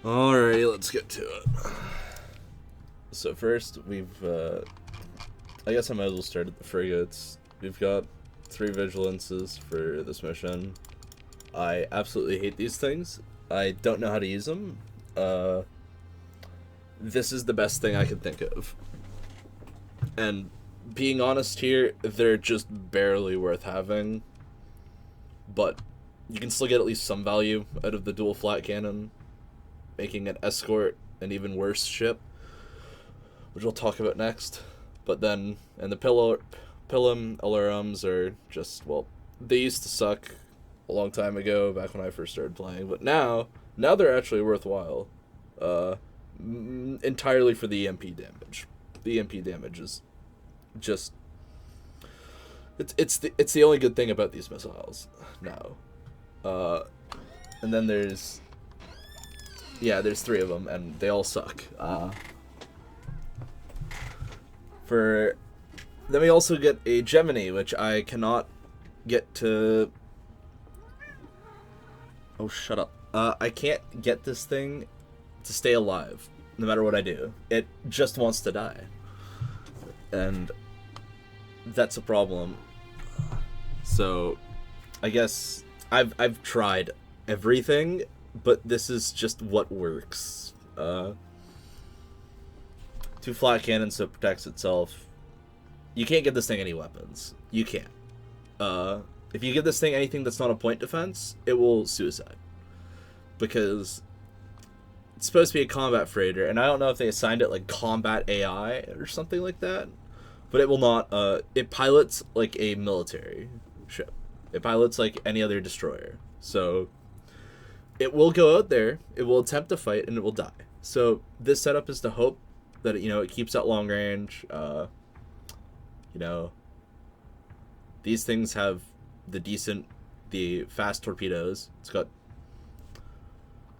Alrighty, let's get to it. So first, I guess I might as well start at the frigates. We've got 3 vigilances for this mission. I absolutely hate these things. I don't know how to use them. This is the best thing I could think of. And being honest here, they're just barely worth having. But you can still get at least some value out of the dual flat cannon, making an escort an even worse ship, which we'll talk about next. But then, and the Pilum LRMs are just, well, they used to suck a long time ago, back when I first started playing, but now they're actually worthwhile. Entirely for the EMP damage. The EMP damage is just, it's the only good thing about these missiles now. And then there's 3 of them, and they all suck. Then we also get a Gemini, which I cannot get to. Oh, shut up. I can't get this thing to stay alive, no matter what I do. It just wants to die. And that's a problem. So, I guess I've tried everything, but this is just what works. 2 flat cannons, so it protects itself. You can't give this thing any weapons. You can't. If you give this thing anything that's not a point defense, it will suicide. Because it's supposed to be a combat freighter, and I don't know if they assigned it like combat AI or something like that, but it will not. It pilots like a military ship. It pilots like any other destroyer. So it will go out there, it will attempt to fight, and it will die. So this setup is to hope that it keeps at long range. These things have the fast torpedoes. It's got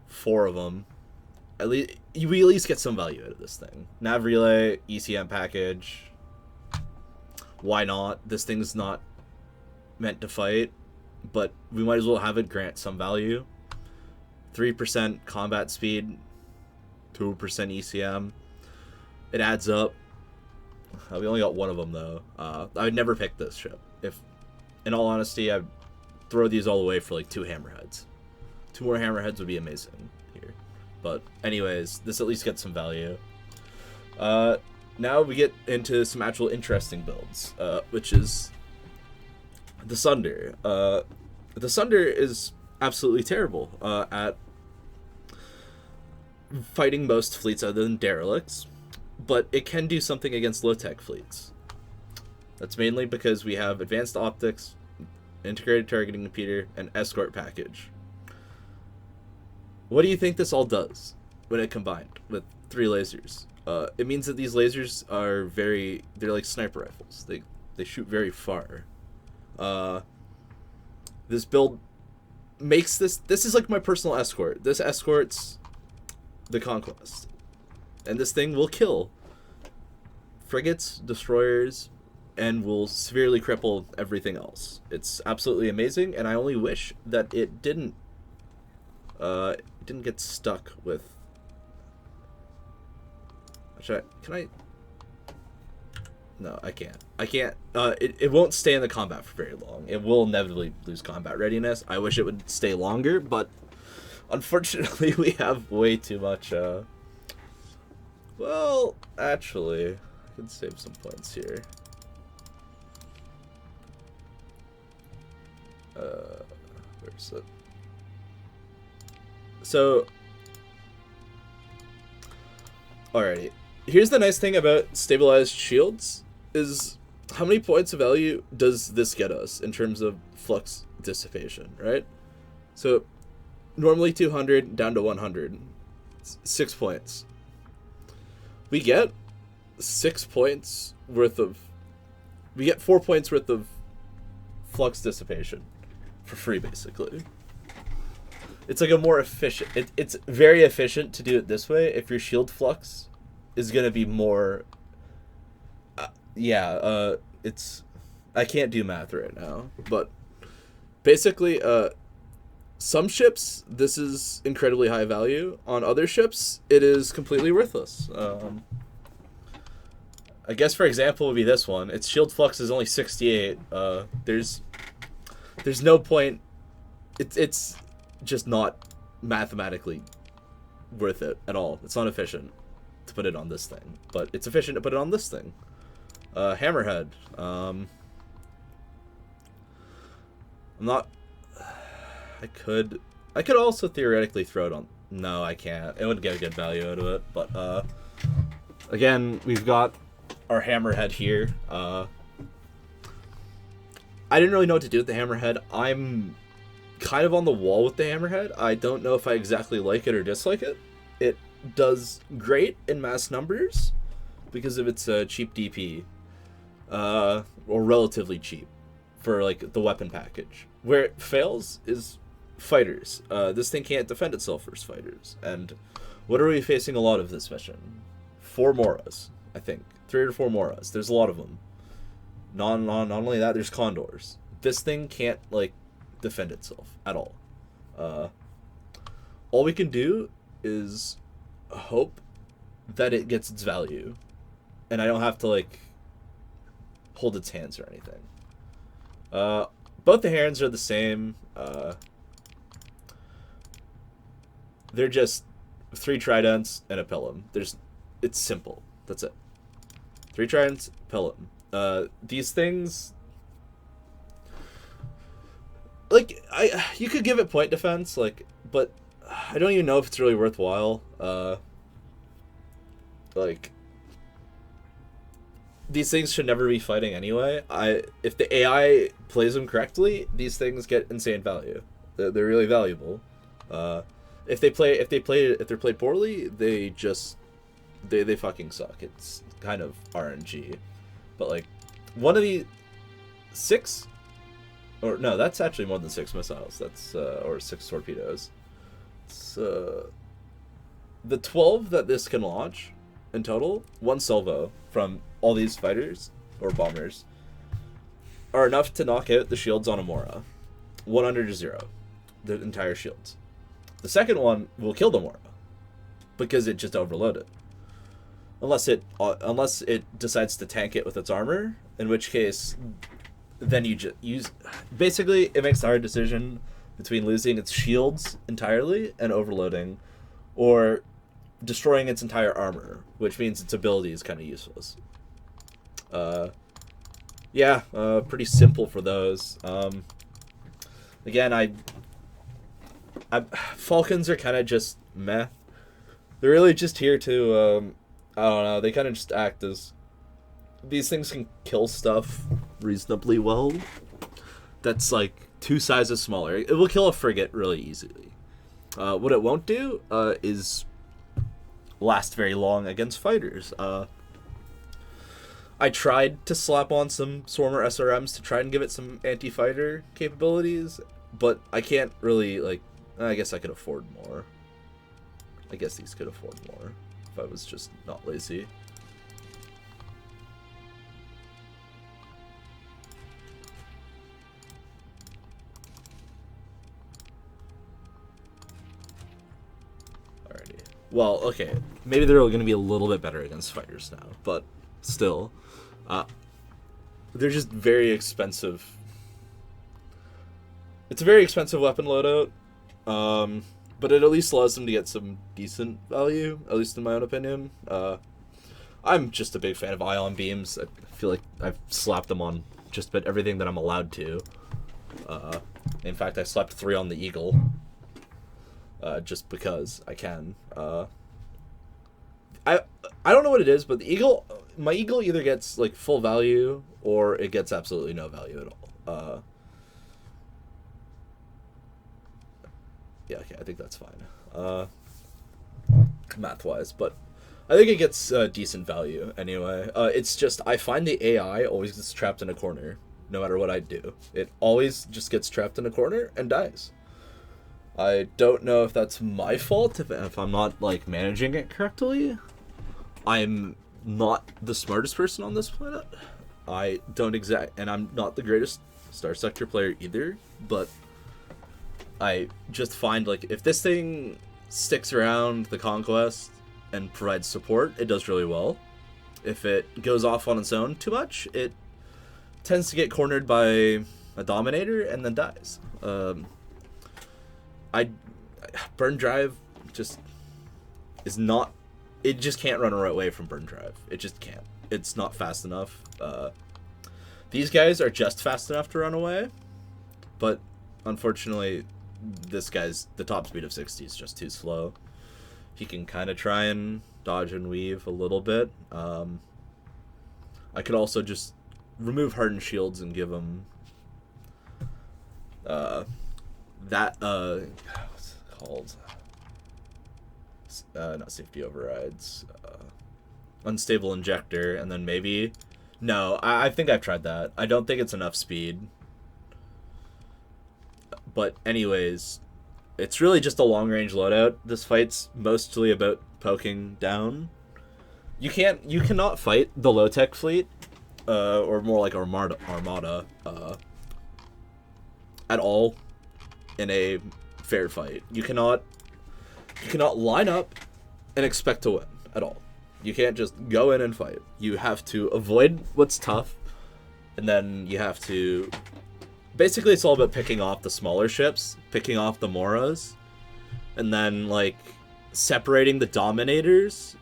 4 of them. We at least get some value out of this thing. Nav relay, ECM package. Why not? This thing's not meant to fight, but we might as well have it grant some value. 3% combat speed, 2% ECM. It adds up. We only got 1 of them, though. I would never pick this ship. If, in all honesty, I'd throw these all away for like 2 hammerheads. 2 more hammerheads would be amazing here. But anyways, this at least gets some value. Now we get into some actual interesting builds, which is the Sunder. The Sunder is absolutely terrible at fighting most fleets other than derelicts, but it can do something against low-tech fleets. That's mainly because we have advanced optics, integrated targeting computer, and escort package. What do you think this all does when it combined with 3 lasers? It means that these lasers they're like sniper rifles. They shoot very far. This build makes this is like my personal escort. This escorts the Conquest. And this thing will kill frigates, destroyers, and will severely cripple everything else. It's absolutely amazing, and I only wish that it didn't get stuck with. Can I? No, I can't. It won't stay in the combat for very long. It will inevitably lose combat readiness. I wish it would stay longer, but unfortunately we have way too much. Well, actually, I can save some points here. Where's it? So, alrighty. Here's the nice thing about stabilized shields, is how many points of value does this get us in terms of flux dissipation, right? So, normally 200 down to 100. 6 points. We get 6 points worth of. We get 4 points worth of flux dissipation for free, basically. It's like a more efficient. It's very efficient to do it this way if your shield flux is gonna be more. It's. I can't do math right now, but basically, some ships, this is incredibly high value. On other ships, it is completely worthless. I guess, for example, would be this one. Its shield flux is only 68. There's no point. It's just not mathematically worth it at all. It's not efficient to put it on this thing, but it's efficient to put it on this thing. Hammerhead. I'm not. I could also theoretically throw it on. No, I can't. It would get a good value out of it, but again, we've got our Hammerhead here. I didn't really know what to do with the Hammerhead. I'm kind of on the wall with the Hammerhead. I don't know if I exactly like it or dislike it. It does great in mass numbers because of its cheap DP, or relatively cheap for like the weapon package. Where it fails is fighters. This thing can't defend itself versus fighters. And what are we facing a lot of this mission? 4 Moras, I think. 3 or 4 Moras. There's a lot of them. Not only that, there's Condors. This thing can't, like, defend itself at all. All we can do is hope that it gets its value. And I don't have to, like, hold its hands or anything. Both the Herons are the same. They're just 3 Tridents and a Pilum. It's simple. That's it. 3 Tridents, Pilum. These things, like, you could give it point defense, like, but I don't even know if it's really worthwhile. Like, these things should never be fighting anyway. If the AI plays them correctly, these things get insane value. They're really valuable. If they're played poorly, they fucking suck. It's kind of RNG. But like, one of the 6, or no, that's actually more than 6 missiles. That's or 6 torpedoes. So the 12 that this can launch in total, 1 salvo from all these fighters or bombers, are enough to knock out the shields on a Mora, 100 to 0, the entire shields. The second one will kill the Mora because it just overloaded. Unless it decides to tank it with its armor, in which case, then you just use. Basically, it makes the hard decision between losing its shields entirely and overloading, or destroying its entire armor, which means its ability is kind of useless. Pretty simple for those. Again, Falcons are kind of just meh. They're really just here to. I don't know, they kind of just act as... These things can kill stuff reasonably well. That's like 2 sizes smaller. It will kill a frigate really easily. What it won't do is last very long against fighters. I tried to slap on some Swarmer SRMs to try and give it some anti-fighter capabilities, but I can't really, like... I guess I could afford more. I guess these could afford more. I was just not lazy. Alrighty. Well, okay. Maybe they're going to be a little bit better against fighters now, but still. They're just very expensive. It's a very expensive weapon loadout. But it at least allows them to get some decent value, at least in my own opinion. I'm just a big fan of ion beams. I feel like I've slapped them on just about everything that I'm allowed to. In fact, I slapped 3 on the Eagle. Just because I can. I don't know what it is, but the Eagle, my Eagle either gets like full value or it gets absolutely no value at all. Yeah, okay, I think that's fine. Math-wise, but I think it gets decent value anyway. It's just, I find the AI always gets trapped in a corner, no matter what I do. It always just gets trapped in a corner and dies. I don't know if that's my fault, if I'm not, like, managing it correctly. I'm not the smartest person on this planet. And I'm not the greatest Starsector player either, but I just find, like, if this thing sticks around the conquest and provides support, it does really well. If it goes off on its own too much, it tends to get cornered by a dominator and then dies. Burn Drive just is not... It just can't run away from Burn Drive. It just can't. It's not fast enough. These guys are just fast enough to run away, but unfortunately, the top speed of 60 is just too slow. He can kind of try and dodge and weave a little bit. I could also just remove hardened shields and give him what's it called? Not safety overrides. Unstable injector, and then maybe... No, I think I've tried that. I don't think it's enough speed. But anyways, it's really just a long-range loadout. This fight's mostly about poking down. You cannot fight the low-tech fleet, or more like Armada, at all in a fair fight. You cannot line up and expect to win at all. You can't just go in and fight. You have to avoid what's tough, and then you have to... Basically, it's all about picking off the smaller ships, picking off the Moras, and then, like, separating the Dominators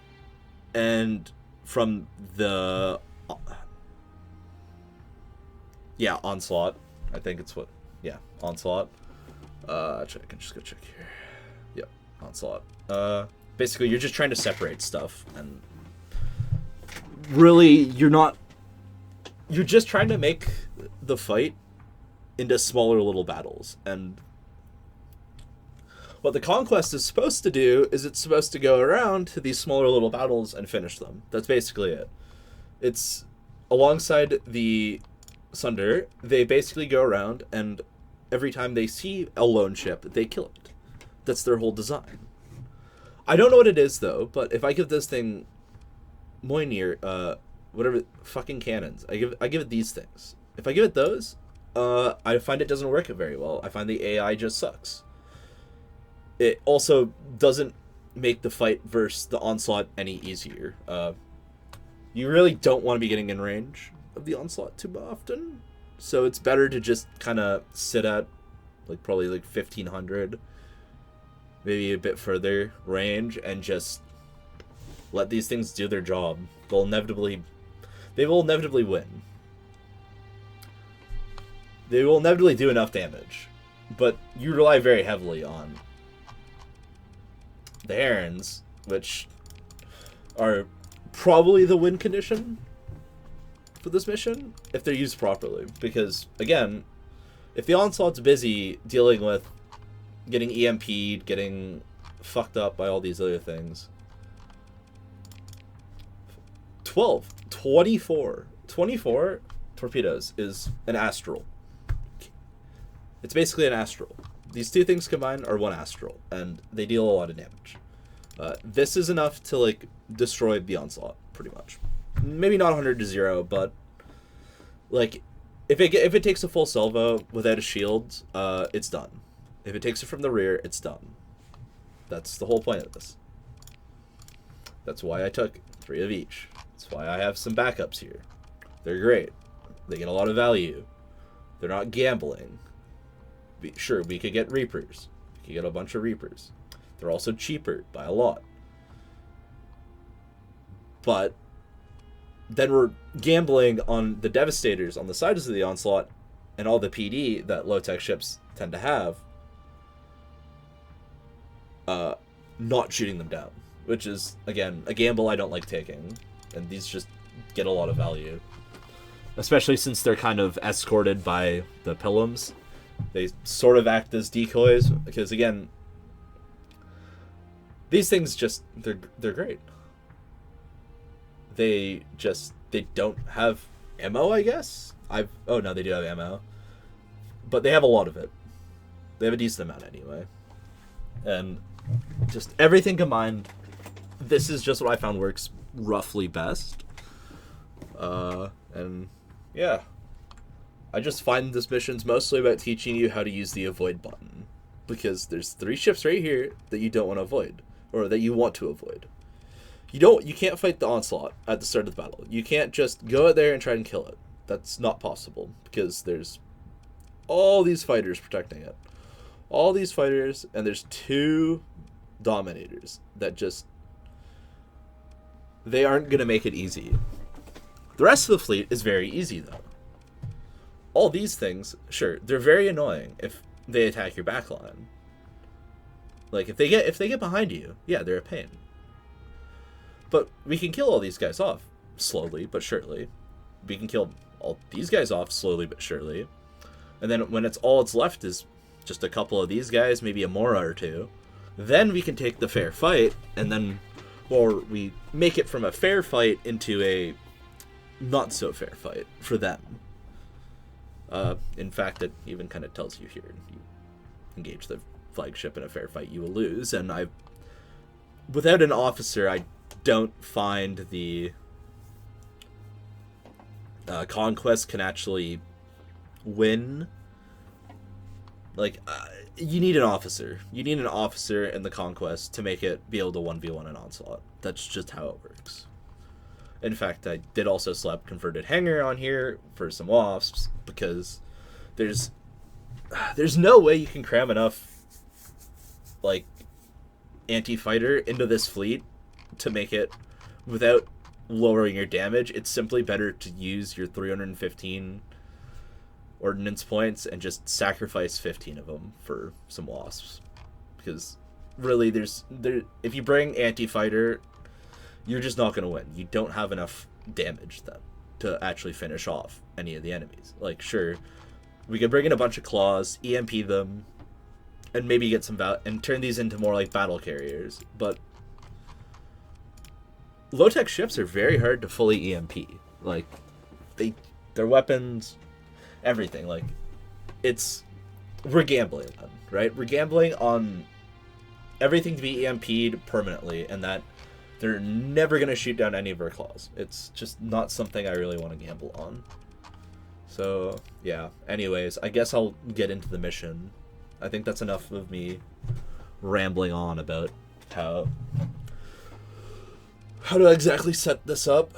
and from the... Yeah, Onslaught. I think it's what... Yeah, Onslaught. I can just go check here. Yep, Onslaught. Basically, you're just trying to separate stuff, and really, you're just trying to make the fight into smaller little battles. And what the Conquest is supposed to do is it's supposed to go around to these smaller little battles and finish them. That's basically it. It's alongside the Sunder, they basically go around, and every time they see a lone ship, they kill it. That's their whole design. I don't know what it is, though, but if I give this thing Moinir, whatever, fucking cannons, I give it these things. If I give it those, I find it doesn't work very well. I find the AI just sucks. It also doesn't make the fight versus the Onslaught any easier. You really don't want to be getting in range of the Onslaught too often, so it's better to just kind of sit at, like, probably, like, 1,500, maybe a bit further range, and just let these things do their job. They will inevitably win. They will inevitably do enough damage, but you rely very heavily on the Herons, which are probably the win condition for this mission, if they're used properly. Because, again, if the Onslaught's busy dealing with getting EMP'd, getting fucked up by all these other things. 24 torpedoes is an Astral. It's basically an Astral. These two things combined are one Astral, and they deal a lot of damage. This is enough to, like, destroy the Onslaught, pretty much. Maybe not 100-0, but, like, if it takes a full salvo without a shield, it's done. If it takes it from the rear, it's done. That's the whole point of this. That's why I took 3 of each. That's why I have some backups here. They're great. They get a lot of value. They're not gambling. Sure, we could get Reapers. We could get a bunch of Reapers. They're also cheaper by a lot. But then we're gambling on the Devastators on the sides of the Onslaught and all the PD that low-tech ships tend to have. Not shooting them down, which is, again, a gamble I don't like taking, and these just get a lot of value, especially since they're kind of escorted by the Pilums. They sort of act as decoys, because, again, these things just, they're great. They don't have ammo, I guess? Oh no, they do have ammo, but they have a lot of it. They have a decent amount anyway. And just everything combined, this is just what I found works roughly best. And yeah, I just find this mission's mostly about teaching you how to use the avoid button. because there's 3 ships right here that you don't want to avoid, or that you want to avoid. You can't fight the onslaught at the start of the battle. You can't just go out there and try and kill it. That's not possible, because there's all these fighters protecting it. All these fighters, and there's 2 dominators that just... They aren't going to make it easy. The rest of the fleet is very easy, though. All these things, sure, they're very annoying if they attack your backline. Like, if they get behind you, yeah, they're a pain. But we can kill all these guys off slowly but surely. We can kill all these guys off slowly but surely. And then when all it's left is just a couple of these guys, maybe a Mora or 2, then we can take the fair fight, and then, or we make it from a fair fight into a not so fair fight for them. In fact, it even kind of tells you here, you engage the flagship in a fair fight, you will lose. And without an officer, I don't find the conquest can actually win. Like, you need an officer. You need an officer in the conquest to make it be able to 1v1 an onslaught. That's just how it works. In fact, I did also slap converted hangar on here for some wasps, because there's no way you can cram enough, like, anti-fighter into this fleet to make it without lowering your damage. It's simply better to use your 315 ordnance points and just sacrifice 15 of them for some wasps, because really if you bring anti-fighter, you're just not going to win. You don't have enough damage then to actually finish off any of the enemies. Like, sure, we could bring in a bunch of claws, EMP them, and maybe get some and turn these into more like battle carriers, but low-tech ships are very hard to fully EMP. Like, their weapons, everything, like, we're gambling then, right? We're gambling on everything to be EMP'd permanently, and that they're never going to shoot down any of our claws. It's just not something I really want to gamble on. So, yeah. Anyways, I guess I'll get into the mission. I think that's enough of me rambling on about how to exactly set this up.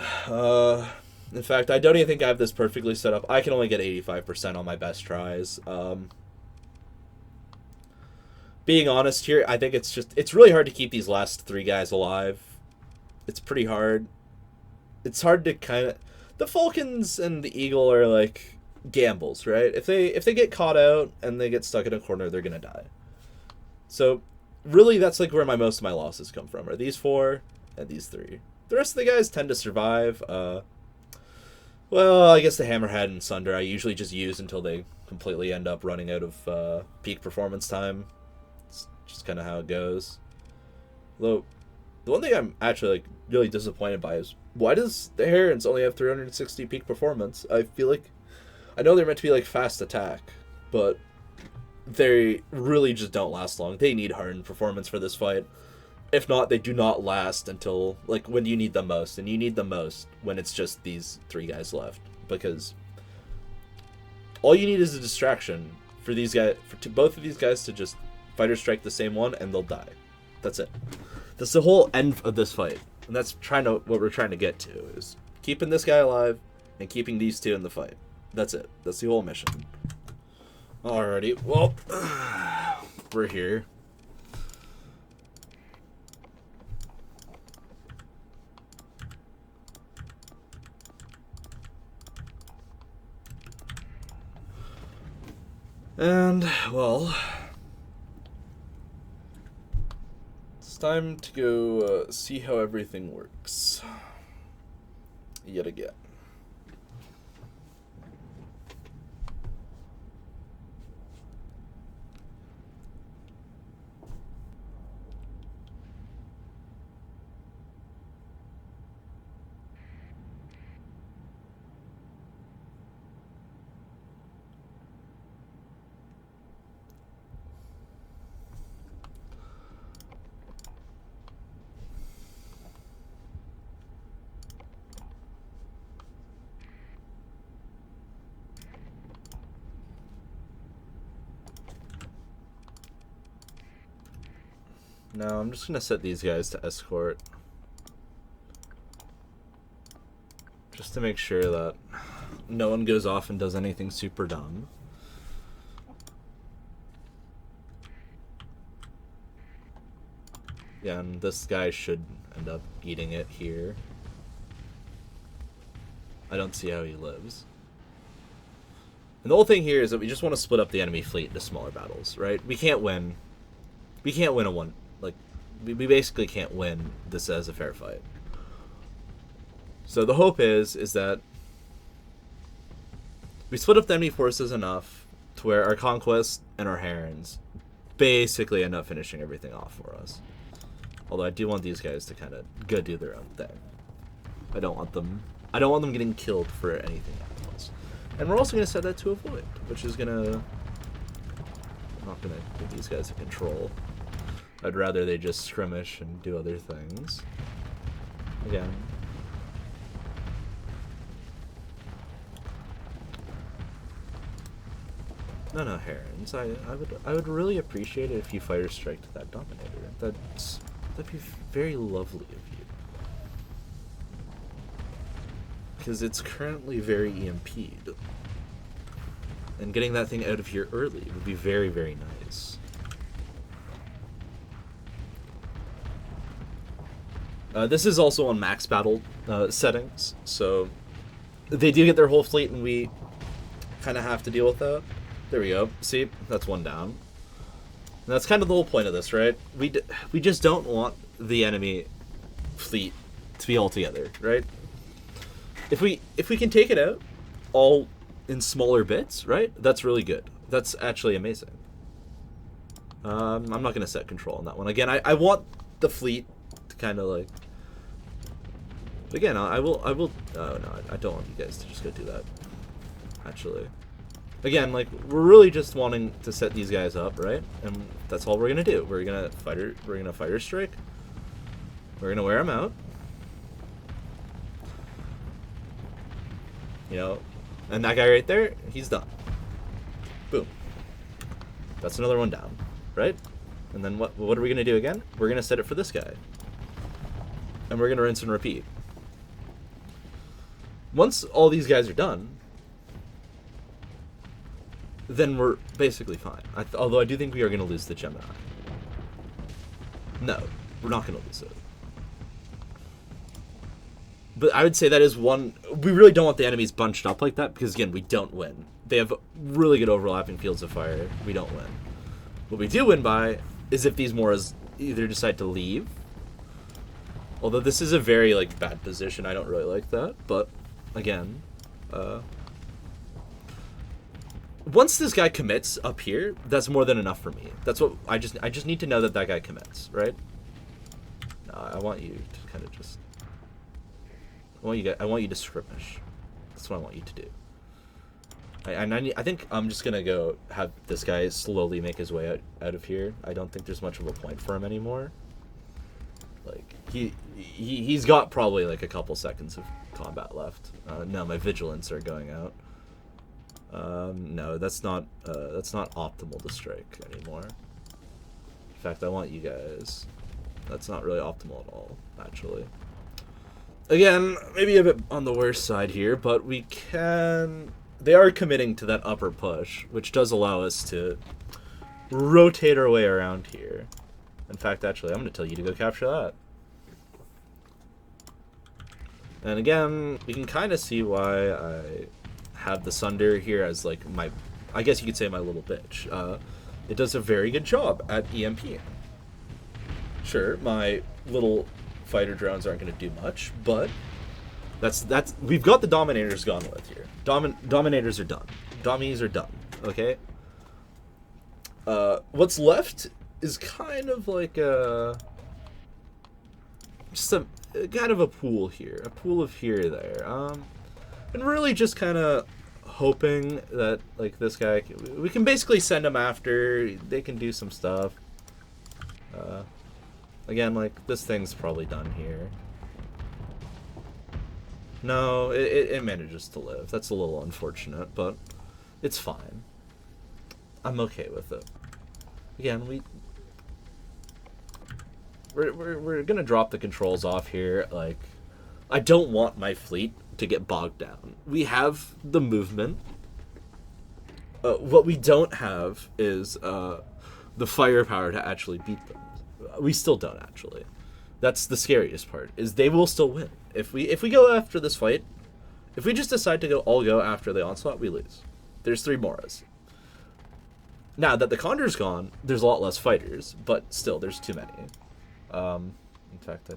In fact, I don't even think I have this perfectly set up. I can only get 85% on my best tries. Being honest here, I think it's really hard to keep these last 3 guys alive. It's pretty hard. It's hard to kind of... The Falcons and the Eagle are like gambles, right? If they get caught out and they get stuck in a corner, they're gonna die. So really, that's like where most of my losses come from, are these 4 and these 3. The rest of the guys tend to survive. Well, I guess the Hammerhead and Sunder I usually just use until they completely end up running out of peak performance time. It's just kind of how it goes. Though, the one thing I'm actually like really disappointed by is, why does the Herons only have 360 peak performance? I feel like, I know they're meant to be like fast attack, but they really just don't last long. They need hardened performance for this fight. If not, they do not last until, like, when you need them most. And you need them most when it's just these 3 guys left. Because all you need is a distraction for these guys, both of these guys to just fighter strike the same one, and they'll die. That's it. That's the whole end of this fight. And that's what we're trying to get to, is keeping this guy alive and keeping these 2 in the fight. That's it. That's the whole mission. Alrighty, well, we're here. And, well, it's time to go see how everything works. Yet again. No, I'm just gonna set these guys to escort. Just to make sure that no one goes off and does anything super dumb. Yeah, and this guy should end up eating it here. I don't see how he lives. And the whole thing here is that we just want to split up the enemy fleet into smaller battles, right? We can't win. We can't win a one. Like, we basically can't win this as a fair fight. So the hope is that we split up the enemy forces enough to where our conquests and our herons basically end up finishing everything off for us. Although I do want these guys to kind of go do their own thing. I don't want them getting killed for anything else. And we're also going to set that to avoid, which is going to... I'm not going to give these guys a control. I'd rather they just skirmish and do other things. Again. No, herons. I would really appreciate it if you fire strike to that Dominator. That'd be very lovely of you. Because it's currently very EMP'd. And getting that thing out of here early would be very, very nice. This is also on max battle settings, so they do get their whole fleet and we kind of have to deal with that. There we go. See? That's one down. And that's kind of the whole point of this, right? We just don't want the enemy fleet to be all together, right? If we can take it out all in smaller bits, right? That's really good. That's actually amazing. I'm not going to set control on that one. Again, I want the fleet to kind of like... Again, I will... Oh, no, I don't want you guys to just go do that. Actually. Again, like, we're really just wanting to set these guys up, right? And that's all we're going to do. We're going to fighter strike. We're going to wear them out. You know, and that guy right there, he's done. Boom. That's another one down, right? And then what are we going to do again? We're going to set it for this guy. And we're going to rinse and repeat. Once all these guys are done, then we're basically fine. Although I do think we are going to lose the Gemini. No, we're not going to lose it. But I would say that is one... We really don't want the enemies bunched up like that, because, again, we don't win. They have really good overlapping fields of fire. We don't win. What we do win by is if these Moras either decide to leave. Although this is a very, like, bad position. I don't really like that. But, again... once this guy commits up here, that's more than enough for me. That's what... I just need to know that guy commits, right? No, I want you to kind of just... I want you to skirmish. That's what I want you to do. I think I'm just gonna go have this guy slowly make his way out of here. I don't think there's much of a point for him anymore. Like he's got probably like a couple seconds of combat left. No, my vigilance are going out. No, that's not optimal to strike anymore. In fact, I want you guys. That's not really optimal at all, actually. Again, maybe a bit on the worst side here, but we can... They are committing to that upper push, which does allow us to rotate our way around here. In fact, actually, I'm going to tell you to go capture that. And again, we can kind of see why I have the Sunder here as, like, my... I guess you could say my little bitch. It does a very good job at EMP. Sure, my little... fighter drones aren't going to do much, but that's we've got the Dominators gone with here. Dominators are done. Dommies are done. Okay. What's left is kind of like just a kind of a pool here, a pool of here or there. And really just kind of hoping that like this guy, we can basically send him after. They can do some stuff. Again, like, this thing's probably done here. No, it manages to live. That's a little unfortunate, but it's fine. I'm okay with it. Again, we're gonna drop the controls off here. Like, I don't want my fleet to get bogged down. We have the movement. What we don't have is the firepower to actually beat them. We still don't actually. That's the scariest part. Is they will still win if we go after this fight. If we just decide to all go after the onslaught, we lose. There's 3 Moras. Now that the Condor's gone, there's a lot less fighters, but still, there's too many. In fact,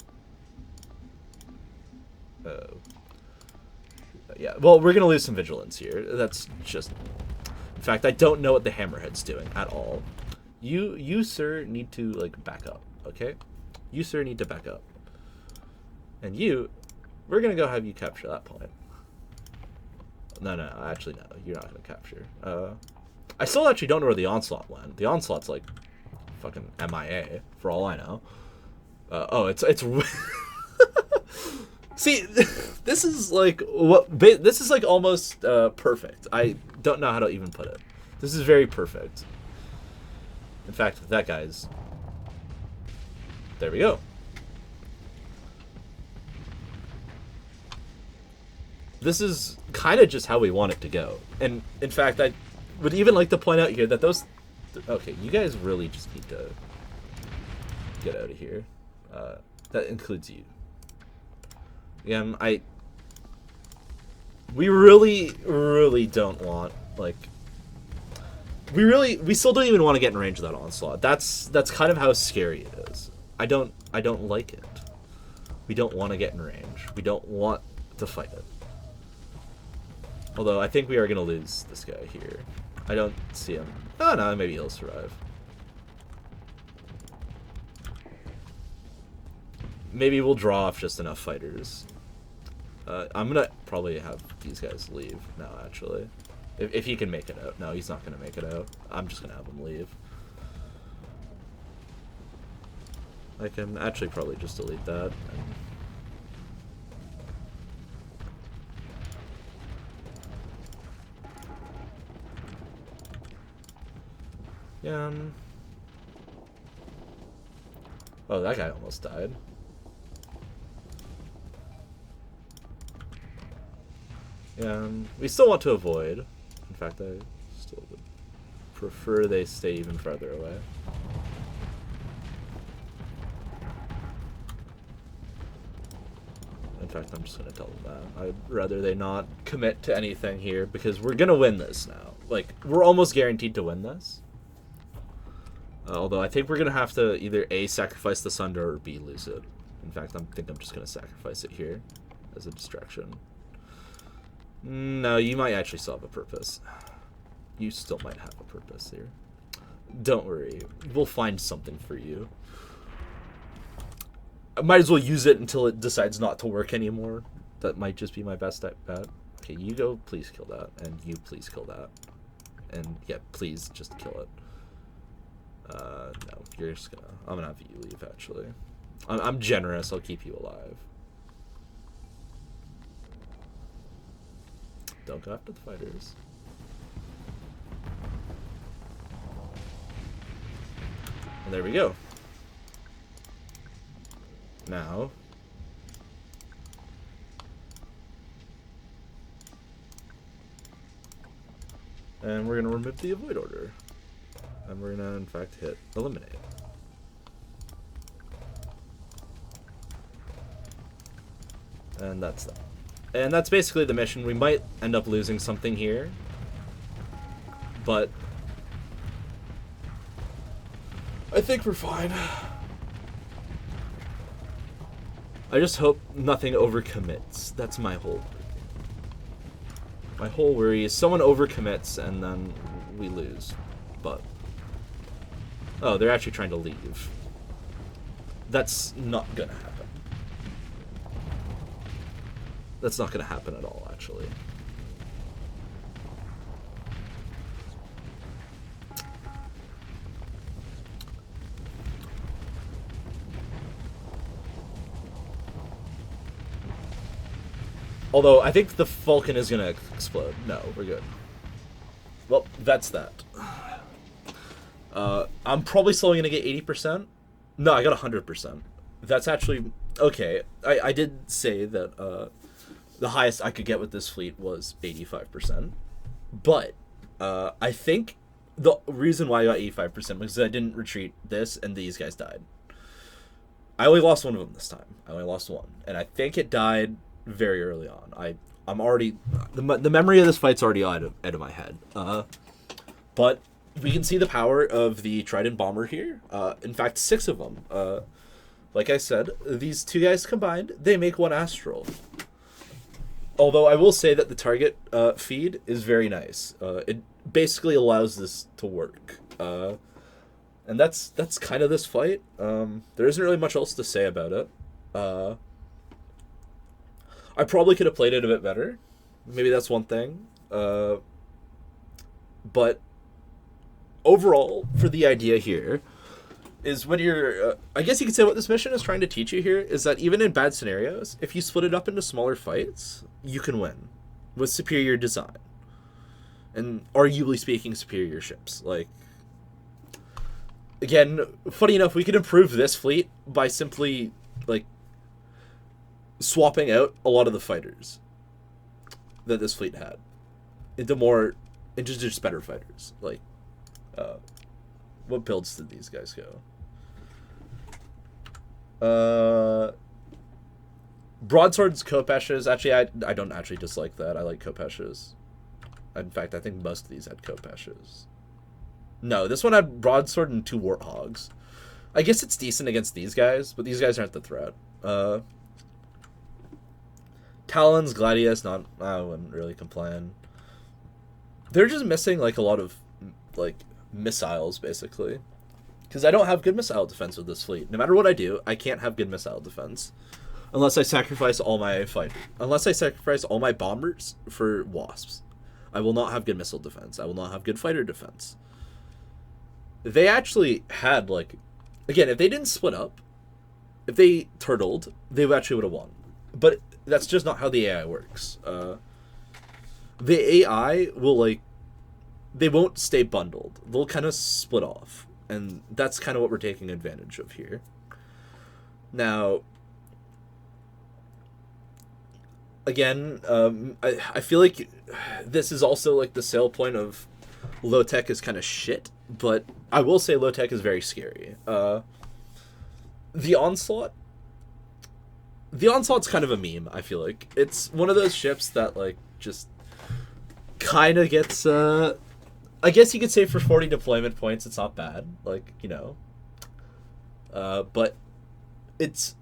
yeah. Well, we're gonna lose some vigilance here. That's just. In fact, I don't know what the Hammerhead's doing at all. You sir need to like back up, okay? You sir need to back up. And we're gonna go have you capture that point. No, actually no, you're not gonna capture. I still actually don't know where the onslaught went. The onslaught's like fucking MIA for all I know. Oh, it's See, this is like this is like almost perfect. I don't know how to even put it. This is very perfect. In fact, that guy's. There we go. This is kind of just how we want it to go. And in fact, I would even like to point out here that those. Okay, you guys really just need to get out of here. That includes you. Again, we really don't want, like, we still don't even want to get in range of that onslaught. That's kind of how scary it is. I don't like it. We don't want to get in range. We don't want to fight it. Although I think we are gonna lose this guy here. I don't see him. Oh no, maybe he'll survive. Maybe we'll draw off just enough fighters. I'm gonna probably have these guys leave now, actually. If he can make it out. No, he's not gonna make it out. I'm just gonna have him leave. I can actually probably just delete that. Yeah. Oh, that guy almost died. We still want to avoid. In fact, I still would prefer they stay even farther away. In fact, I'm just going to tell them that. I'd rather they not commit to anything here, because we're going to win this now. Like, we're almost guaranteed to win this. Although I think we're going to have to either A, sacrifice the Sunder, or B, lose it. In fact, I think I'm just going to sacrifice it here as a distraction. No, you might actually still have a purpose. You still might have a purpose here. Don't worry. We'll find something for you. I might as well use it until it decides not to work anymore. That might just be my best bet. Okay, you go, please kill that. And you please kill that. And yeah, please just kill it. No, you're just gonna... I'm gonna have you leave, actually. I'm generous. I'll keep you alive. Don't go after the fighters. And there we go. Now. And we're going to remove the avoid order. And we're going to, in fact, hit eliminate. And that's that. And that's basically the mission. We might end up losing something here. But I think we're fine. I just hope nothing overcommits. That's my whole worry is someone overcommits and then we lose. But oh, they're actually trying to leave. That's not gonna happen. That's not gonna happen at all, actually. Although, I think the Falcon is going to explode. No, we're good. Well, that's that. I'm probably still going to get 80%. No, I got 100%. That's actually okay. I did say that the highest I could get with this fleet was 85%, but I think the reason why I got 85% was because I didn't retreat this and these guys died. I only lost one of them this time. I only lost one, and I think it died very early on. I'm already the memory of this fight's already out of my head. But we can see the power of the Trident Bomber here. In fact, 6 of them. Like I said, these 2 guys combined, they make 1 Astral. Although I will say that the target feed is very nice. It basically allows this to work. And that's kind of this fight. There isn't really much else to say about it. I probably could have played it a bit better. Maybe that's one thing. But overall, for the idea here, is when you're... I guess you could say what this mission is trying to teach you here is that even in bad scenarios, if you split it up into smaller fights, you can win with superior design. And arguably speaking, superior ships. Like, again, funny enough, we could improve this fleet by simply, like, swapping out a lot of the fighters that this fleet had into just better fighters. Like, what builds did these guys go? Broadswords, Kopeshes. Actually, I don't actually dislike that. I like Kopeshes. In fact, I think most of these had Kopeshes. No, this one had Broadsword and 2 Warthogs. I guess it's decent against these guys, but these guys aren't the threat. Talons, Gladius, I wouldn't really complain. They're just missing, like, a lot of, like, missiles, basically. Because I don't have good missile defense with this fleet. No matter what I do, I can't have good missile defense. Unless I sacrifice all my Unless I sacrifice all my bombers for Wasps. I will not have good missile defense. I will not have good fighter defense. They actually had, like... Again, if they didn't split up, if they turtled, they actually would have won. But that's just not how the AI works. The AI will, like... They won't stay bundled. They'll kind of split off. And that's kind of what we're taking advantage of here. Now... Again, I feel like this is also, like, the sale point of low tech is kind of shit, but I will say low tech is very scary. The Onslaught's kind of a meme, I feel like. It's one of those ships that, like, just kind of gets, I guess you could say for 40 deployment points, it's not bad. Like, you know. But it's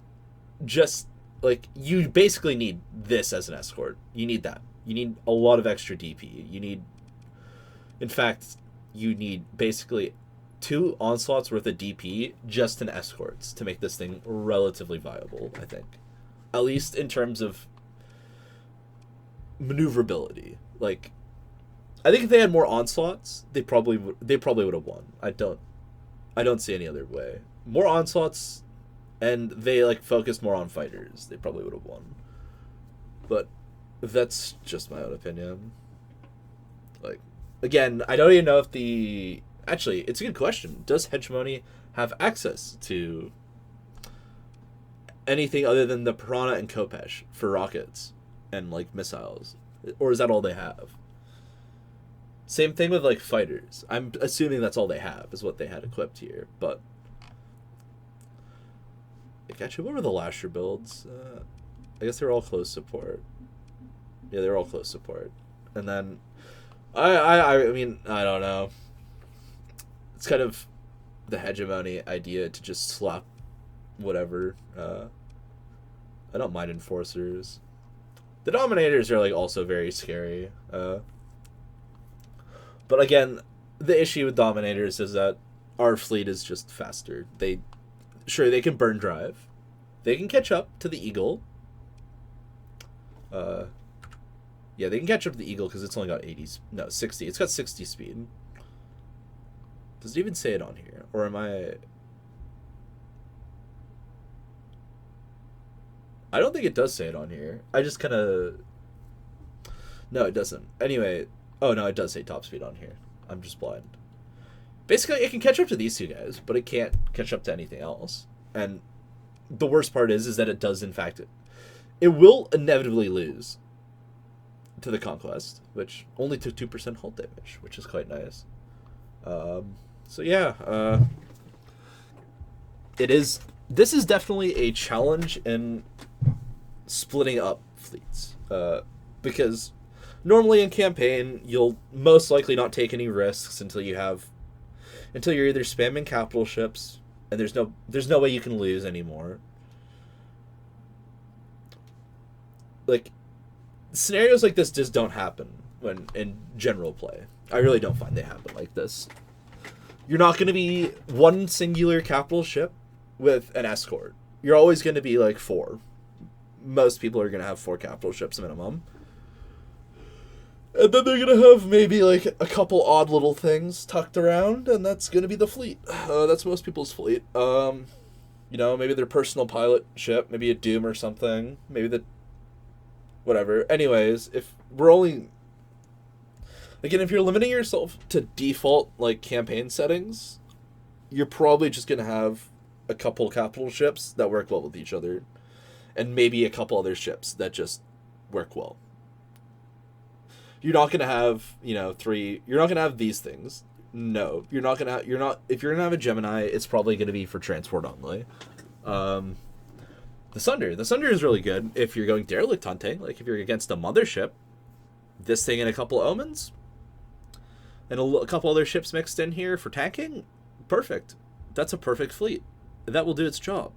just... Like, you basically need this as an escort. You need that. You need a lot of extra DP. You need... In fact, you need basically 2 onslaughts worth of DP just in escorts to make this thing relatively viable, I think. At least in terms of maneuverability. Like, I think if they had more onslaughts, they probably would have won. I don't see any other way. More onslaughts... And they, like, focus more on fighters. They probably would have won. But that's just my own opinion. Like, again, I don't even know if the... Actually, it's a good question. Does Hegemony have access to anything other than the Piranha and Kopesh for rockets and, like, missiles? Or is that all they have? Same thing with, like, fighters. I'm assuming that's all they have, is what they had equipped here. But... Actually, what were the Lasher builds? I guess they're all close support. Yeah, they're all close support. And then, I mean, I don't know. It's kind of the Hegemony idea to just slap whatever. I don't mind Enforcers. The Dominators are, like, also very scary. But again, the issue with Dominators is that our fleet is just faster. Sure, they can burn drive. They can catch up to the Eagle. Yeah, they can catch up to the Eagle because it's only got 60. It's got 60 speed. Does it even say it on here? Or am I... I don't think it does say it on here. I just kind of... No, it doesn't. Anyway... Oh, no, it does say top speed on here. I'm just blind. Basically, it can catch up to these 2 guys, but it can't catch up to anything else. And the worst part is that it does, in fact, it will inevitably lose to the Conquest, which only took 2% hull damage, which is quite nice. So yeah, this is definitely a challenge in splitting up fleets, because normally in campaign you'll most likely not take any risks until you're either spamming capital ships and there's no way you can lose anymore. Like, scenarios like this just don't happen when in general play. I really don't find they happen like this. You're not going to be one singular capital ship with an escort. You're always going to be like 4. Most people are going to have 4 capital ships minimum. And then they're going to have maybe like a couple odd little things tucked around, and that's going to be the fleet. That's most people's fleet. Maybe their personal pilot ship, maybe a Doom or something, maybe whatever. Anyways, if you're limiting yourself to default like campaign settings, you're probably just going to have a couple capital ships that work well with each other, and maybe a couple other ships that just work well. You're not going to have, 3, you're not going to have these things. No, if you're going to have a Gemini, it's probably going to be for transport only. The Sunder is really good if you're going derelict hunting, like if you're against a mothership. This thing and a couple omens, and a couple other ships mixed in here for tanking, perfect. That's a perfect fleet. That will do its job.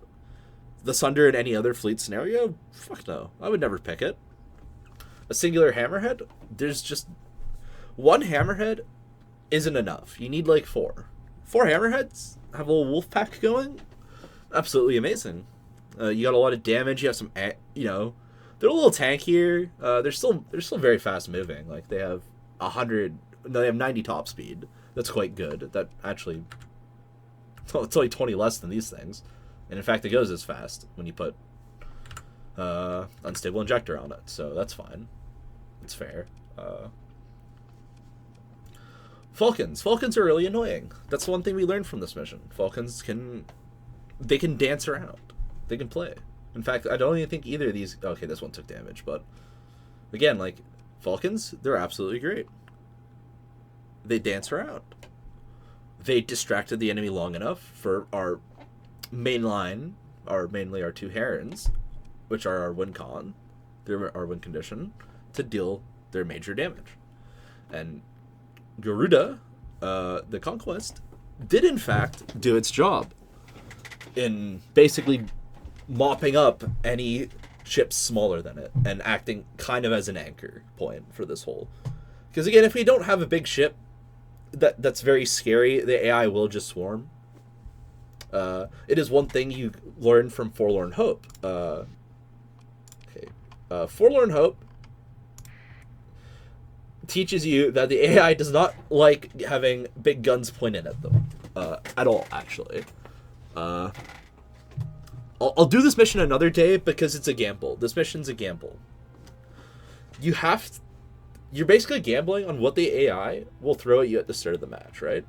The Sunder in any other fleet scenario, fuck no. I would never pick it. A singular hammerhead, there's just one hammerhead isn't enough. You need like 4. 4 hammerheads, have a little wolf pack going, absolutely amazing. You got a lot of damage. You have some, they're a little tankier. They're still very fast moving. Like they have 90 top speed. That's quite good. That actually, it's only 20 less than these things, and in fact, it goes as fast when you put unstable injector on it. So that's fine. It's fair. Falcons are really annoying. That's the one thing we learned from this mission. Falcons can dance around. They can play. In fact, I don't even think either of these... Okay, this one took damage, but... Again, like, Falcons, they're absolutely great. They dance around. They distracted the enemy long enough for our main line, mainly our 2 Herons, which are our win con, our win condition, to deal their major damage. And Garuda, the Conquest, did in fact do its job in basically mopping up any ships smaller than it and acting kind of as an anchor point for this whole. Because again, if we don't have a big ship that's very scary, the AI will just swarm. It is one thing you learn from Forlorn Hope. Forlorn Hope teaches you that the AI does not like having big guns pointed at them at all, actually. I'll do this mission another day because it's a gamble. This mission's a gamble. You're basically gambling on what the AI will throw at you at the start of the match, right?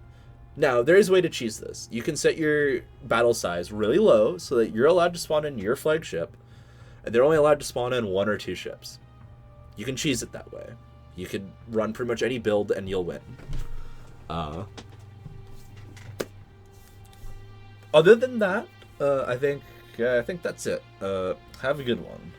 Now, there is a way to cheese this. You can set your battle size really low so that you're allowed to spawn in your flagship, and they're only allowed to spawn in 1 or 2 ships. You can cheese it that way. You can run pretty much any build and you'll win. Other than that, I think that's it. Have a good one.